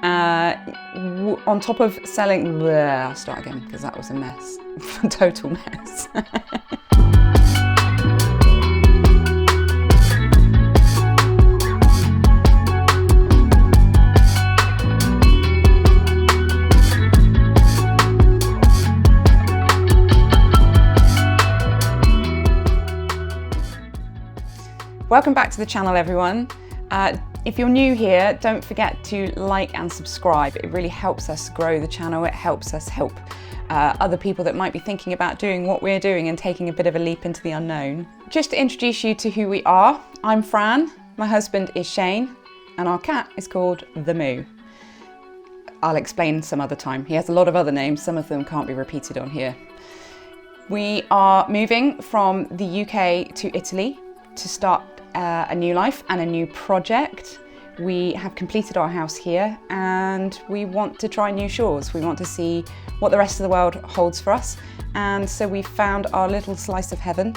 on top of selling, I'll start again because that was a mess, total mess. Welcome back to the channel, everyone. If you're new here, don't forget to like and subscribe. It really helps us grow the channel. It helps us help other people that might be thinking about doing what we're doing and taking a bit of a leap into the unknown. Just to introduce you to who we are, I'm Fran, my husband is Shane, and our cat is called the Moo. I'll explain some other time. He has a lot of other names, some of them can't be repeated on here. We are moving from the UK to Italy to start a new life and a new project. We have completed our house here and we want to try new shores. We want to see what the rest of the world holds for us. And so we found our little slice of heaven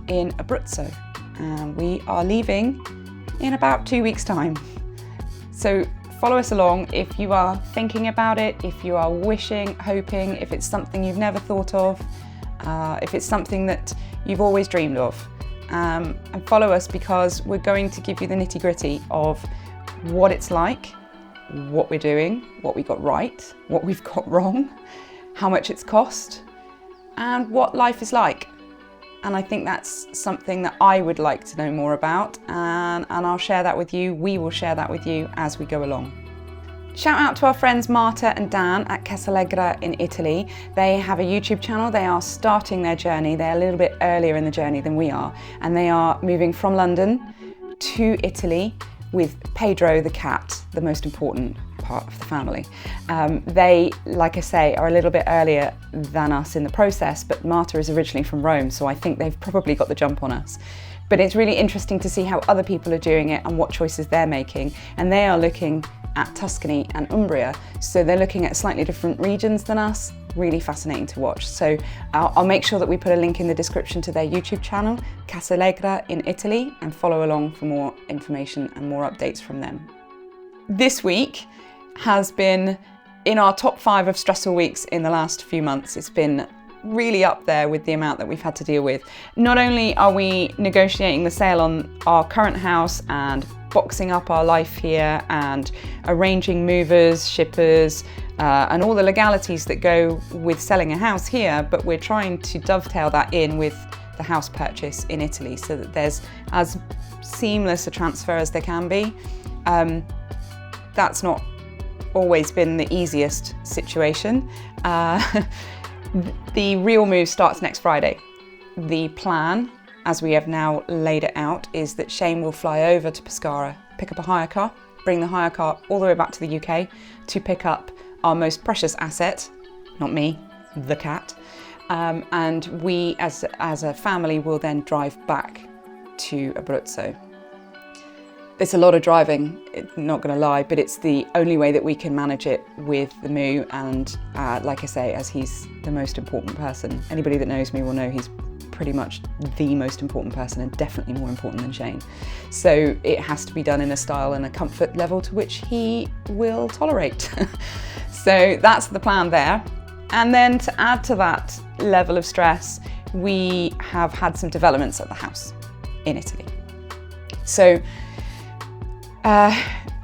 in Abruzzo. And we are leaving in about 2 weeks' time. So follow us along if you are thinking about it, if you are wishing, hoping, if it's something you've never thought of, if it's something that you've always dreamed of. And follow us because we're going to give you the nitty-gritty of what it's like, what we're doing, what we got right, what we've got wrong, how much it's cost, and what life is like. And I think that's something that I would like to know more about, and I'll share that with you. We will share that with you as we go along. Shout out to our friends Marta and Dan at Casallegra in Italy. They have a YouTube channel. They are starting their journey. They're a little bit earlier in the journey than we are. And they are moving from London to Italy with Pedro the cat, the most important part of the family. They, like I say, are a little bit earlier than us in the process, but Marta is originally from Rome, so I think they've probably got the jump on us. But it's really interesting to see how other people are doing it and what choices they're making. And they are looking at Tuscany and Umbria. So they're looking at slightly different regions than us. Really fascinating to watch. So I'll make sure that we put a link in the description to their YouTube channel, Casallegra in Italy, and follow along for more information and more updates from them. This week has been in our top 5 of stressful weeks in the last few months. It's been really up there with the amount that we've had to deal with. Not only are we negotiating the sale on our current house and boxing up our life here and arranging movers, shippers, and all the legalities that go with selling a house here, but we're trying to dovetail that in with the house purchase in Italy so that there's as seamless a transfer as there can be. That's not always been the easiest situation. The real move starts next Friday. The plan, as we have now laid it out, is that Shane will fly over to Pescara, pick up a hire car, bring the hire car all the way back to the UK to pick up our most precious asset, not me, the cat. And we, as a family, will then drive back to Abruzzo. It's a lot of driving, not going to lie, but it's the only way that we can manage it with the Moo. And like I say, as he's the most important person, anybody that knows me will know he's pretty much the most important person and definitely more important than Shane. So it has to be done in a style and a comfort level to which he will tolerate. So that's the plan there. And then to add to that level of stress, we have had some developments at the house in Italy. So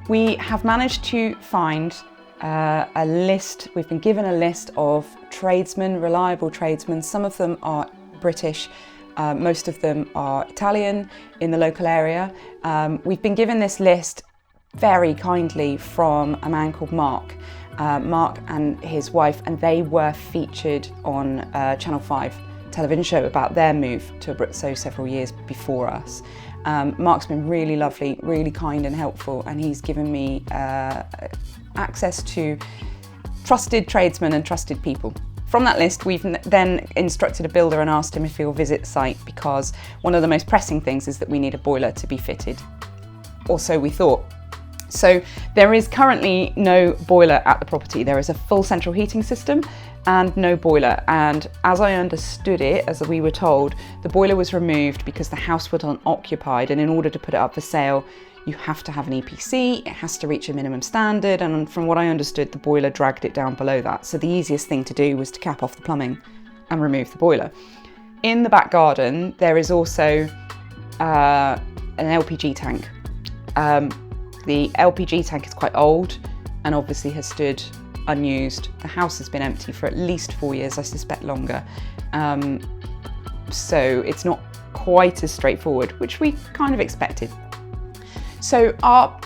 we have managed to find a list. We've been given a list of tradesmen, reliable tradesmen. Some of them are British, most of them are Italian in the local area. We've been given this list very kindly from a man called Mark. Mark and his wife, and they were featured on Channel 5 television show about their move to Abruzzo several years before us. Mark's been really lovely, really kind and helpful, and he's given me access to trusted tradesmen and trusted people. From that list, we've then instructed a builder and asked him if he'll visit the site, because one of the most pressing things is that we need a boiler to be fitted. Or so we thought. So there is currently no boiler at the property. There is a full central heating system and no boiler. And as I understood it, as we were told, the boiler was removed because the house was unoccupied, and in order to put it up for sale, you have to have an EPC, it has to reach a minimum standard, and from what I understood, the boiler dragged it down below that. So the easiest thing to do was to cap off the plumbing and remove the boiler. In the back garden, there is also an LPG tank. The LPG tank is quite old and obviously has stood unused. The house has been empty for at least 4 years, I suspect longer. So it's not quite as straightforward, which we kind of expected. So our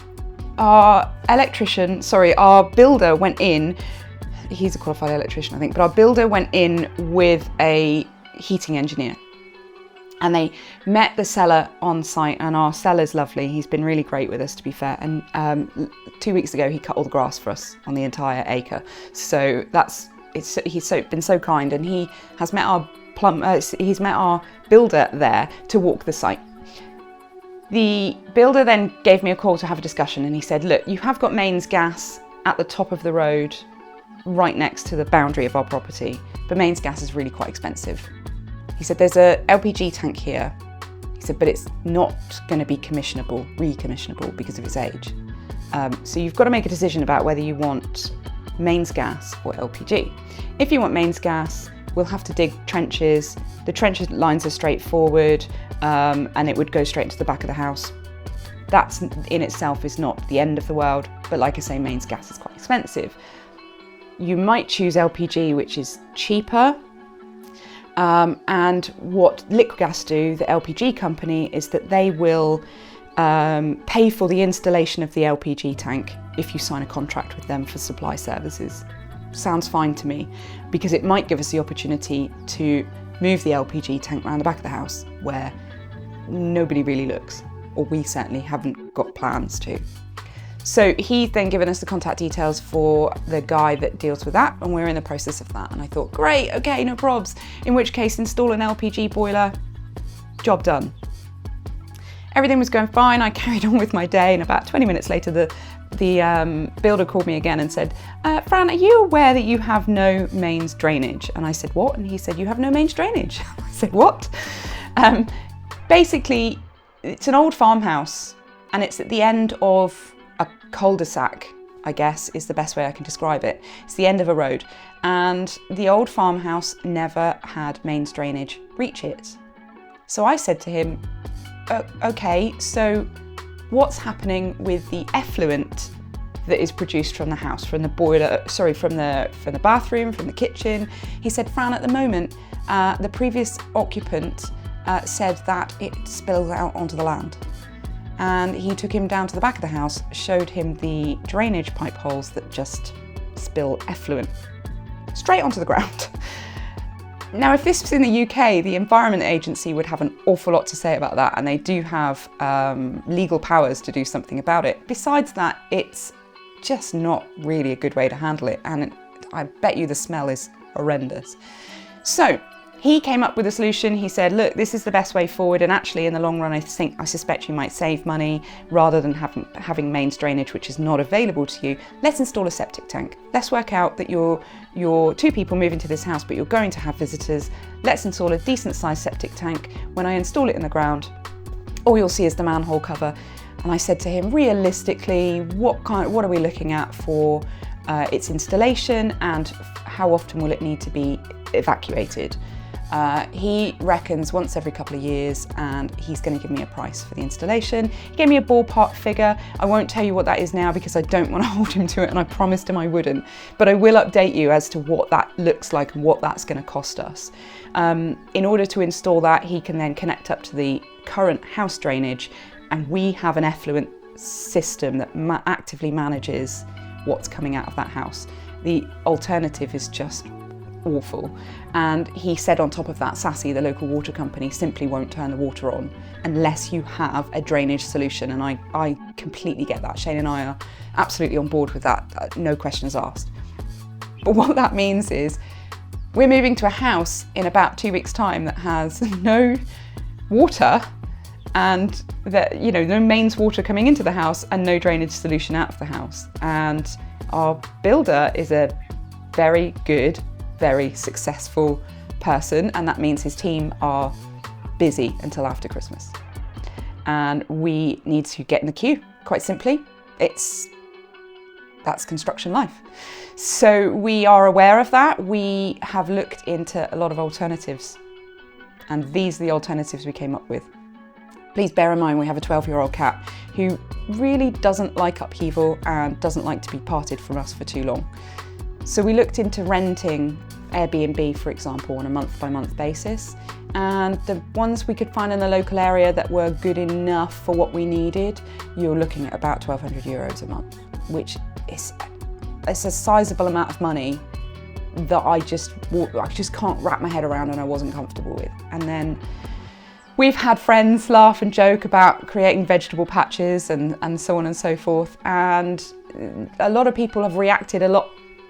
builder went in, he's a qualified electrician I think, but our builder went in with a heating engineer. And they met the seller on site, and our seller's lovely. He's been really great with us, to be fair. And 2 weeks ago, he cut all the grass for us on the entire acre. So he's been so kind, and he has met he's met our builder there to walk the site. The builder then gave me a call to have a discussion, and he said, look, you have got mains gas at the top of the road, right next to the boundary of our property, but mains gas is really quite expensive. He said, there's a LPG tank here. He said, but it's not going to be recommissionable because of its age. So you've got to make a decision about whether you want mains gas or LPG. If you want mains gas, we'll have to dig trenches. The trench lines are straightforward, and it would go straight into the back of the house. That in itself is not the end of the world, but like I say, mains gas is quite expensive. You might choose LPG, which is cheaper. And what Liqugas do, the LPG company, is that they will pay for the installation of the LPG tank if you sign a contract with them for supply services. Sounds fine to me, because it might give us the opportunity to move the LPG tank around the back of the house where nobody really looks, or we certainly haven't got plans to. So he's then given us the contact details for the guy that deals with that, and we're in the process of that. And I thought, great, okay, no probs. In which case, install an LPG boiler, job done. Everything was going fine. I carried on with my day, and about 20 minutes later, the builder called me again and said, Fran, are you aware that you have no mains drainage? And I said, what? And he said, you have no mains drainage. I said, what? Basically, it's an old farmhouse, and it's at the end of a cul-de-sac, I guess, is the best way I can describe it. It's the end of a road, and the old farmhouse never had mains drainage reach it. So I said to him, okay, so what's happening with the effluent that is produced from the house, from the boiler, from the bathroom, from the kitchen? He said, Fran, at the moment, the previous occupant said that it spills out onto the land. And he took him down to the back of the house, showed him the drainage pipe holes that just spill effluent straight onto the ground. Now, if this was in the UK, the Environment Agency would have an awful lot to say about that, and they do have legal powers to do something about it. Besides that, it's just not really a good way to handle it, and I bet you the smell is horrendous. So he came up with a solution. He said, look, this is the best way forward, and actually in the long run, I suspect you might save money rather than having mains drainage, which is not available to you. Let's install a septic tank. Let's work out that you're 2 people moving to this house, but you're going to have visitors. Let's install a decent sized septic tank. When I install it in the ground, all you'll see is the manhole cover. And I said to him, realistically, what are we looking at for its installation, and how often will it need to be evacuated? He reckons once every couple of years, and he's going to give me a price for the installation. He gave me a ballpark figure. I won't tell you what that is now because I don't want to hold him to it, and I promised him I wouldn't. But I will update you as to what that looks like and what that's going to cost us. In order to install that, he can then connect up to the current house drainage, and we have an effluent system that actively manages what's coming out of that house. The alternative is just awful. And he said on top of that, Sassy, the local water company, simply won't turn the water on unless you have a drainage solution. And I completely get that. Shane and I are absolutely on board with that, no questions asked. But what that means is we're moving to a house in about 2 weeks' time that has no water, and that, no mains water coming into the house and no drainage solution out of the house. And our builder is a very good, very successful person, and that means his team are busy until after Christmas. And we need to get in the queue quite simply, that's construction life. So we are aware of that. We have looked into a lot of alternatives, and these are the alternatives we came up with. Please bear in mind we have a 12-year-old cat who really doesn't like upheaval and doesn't like to be parted from us for too long. So we looked into renting Airbnb, for example, on a month-by-month basis, and the ones we could find in the local area that were good enough for what we needed, you're looking at about 1,200 euros a month, which is a sizable amount of money that I just can't wrap my head around and I wasn't comfortable with. And then we've had friends laugh and joke about creating vegetable patches and so on and so forth, and a lot of people have reacted a lot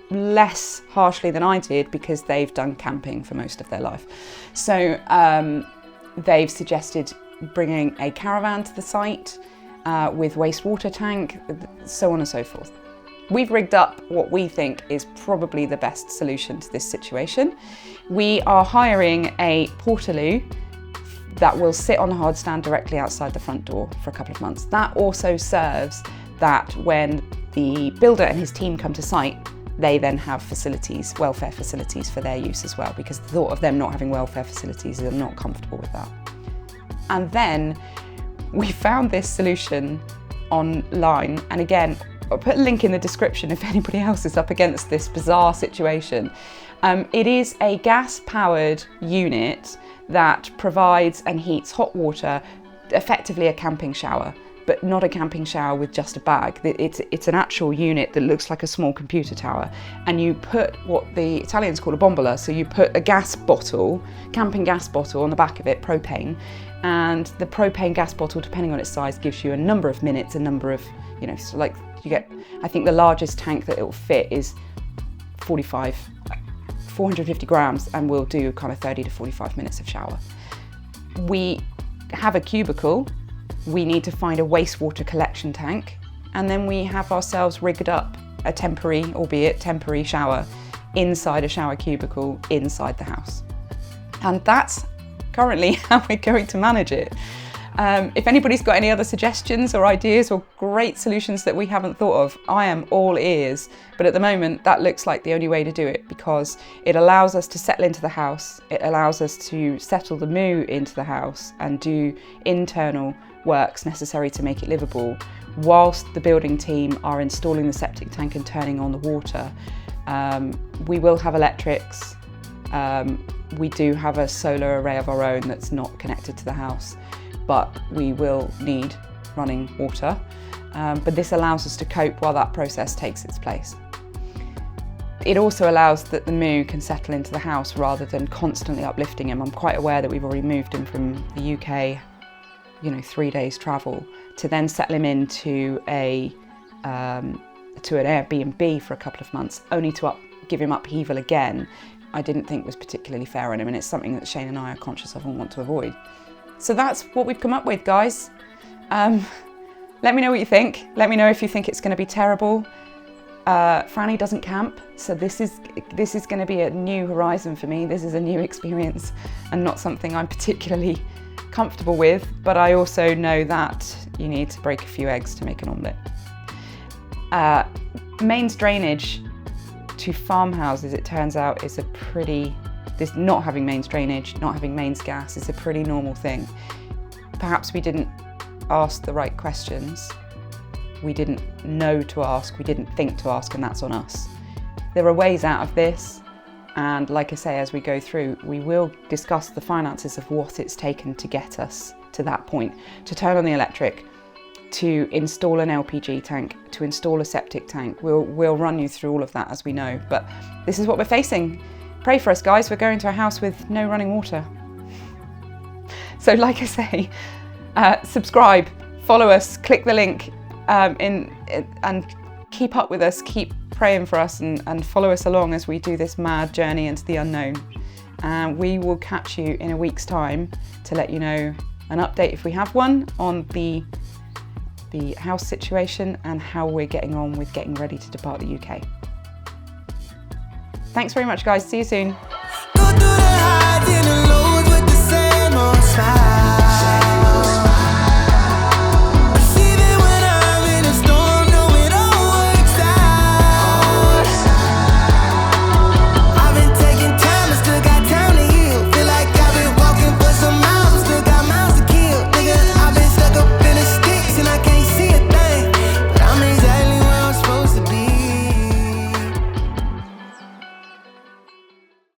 less harshly than I did because they've done camping for most of their life. So they've suggested bringing a caravan to the site with wastewater tank, so on and so forth. We've rigged up what we think is probably the best solution to this situation. We are hiring a portaloo that will sit on the hard stand directly outside the front door for a couple of months. That also serves that when the builder and his team come to site, they then have facilities, welfare facilities for their use as well, because the thought of them not having welfare facilities, they're not comfortable with that. And then we found this solution online, and again, I'll put a link in the description if anybody else is up against this bizarre situation. It is a gas-powered unit that provides and heats hot water, effectively a camping shower, but not a camping shower with just a bag. It's an actual unit that looks like a small computer tower, and you put what the Italians call a bombola, so you put a gas bottle, camping gas bottle on the back of it, propane, and the propane gas bottle, depending on its size, gives you a number of minutes, a number of, so like you get, I think the largest tank that it will fit is 450 grams, and we'll do kind of 30 to 45 minutes of shower. We have a cubicle. We need to find a wastewater collection tank, and then we have ourselves rigged up a temporary, albeit temporary, shower inside a shower cubicle inside the house. And that's currently how we're going to manage it. If anybody's got any other suggestions or ideas or great solutions that we haven't thought of, I am all ears. But at the moment, that looks like the only way to do it, because it allows us to settle into the house. It allows us to settle the moo into the house and do internal works necessary to make it livable, whilst the building team are installing the septic tank and turning on the water. We will have electrics. We do have a solar array of our own that's not connected to the house, but we will need running water. But this allows us to cope while that process takes its place. It also allows that the moo can settle into the house rather than constantly uplifting him. I'm quite aware that we've already moved him from the UK, 3 days travel, to then settle him into an Airbnb for a couple of months, only to give him upheaval again. I didn't think was particularly fair on him, and it's something that Shane and I are conscious of and want to avoid. So that's what we've come up with, guys. Let me know what you think. Let me know if you think it's going to be terrible. Franny doesn't camp, so this is going to be a new horizon for me. This is a new experience and not something I'm particularly comfortable with, but I also know that you need to break a few eggs to make an omelette. Mains drainage to farmhouses, it turns out, is not having mains drainage, not having mains gas is a pretty normal thing. Perhaps we didn't ask the right questions. We didn't know to ask, we didn't think to ask, and that's on us. There are ways out of this, and like I say, as we go through, we will discuss the finances of what it's taken to get us to that point, to turn on the electric, to install an LPG tank, to install a septic tank. We'll run you through all of that as we know, but this is what we're facing. Pray for us, guys. We're going to a house with no running water. So like I say, subscribe, follow us, click the link, and keep up with us, keep praying for us, and follow us along as we do this mad journey into the unknown. And we will catch you in a week's time to let you know an update, if we have one, on the house situation and how we're getting on with getting ready to depart the UK. Thanks very much, guys. See you soon.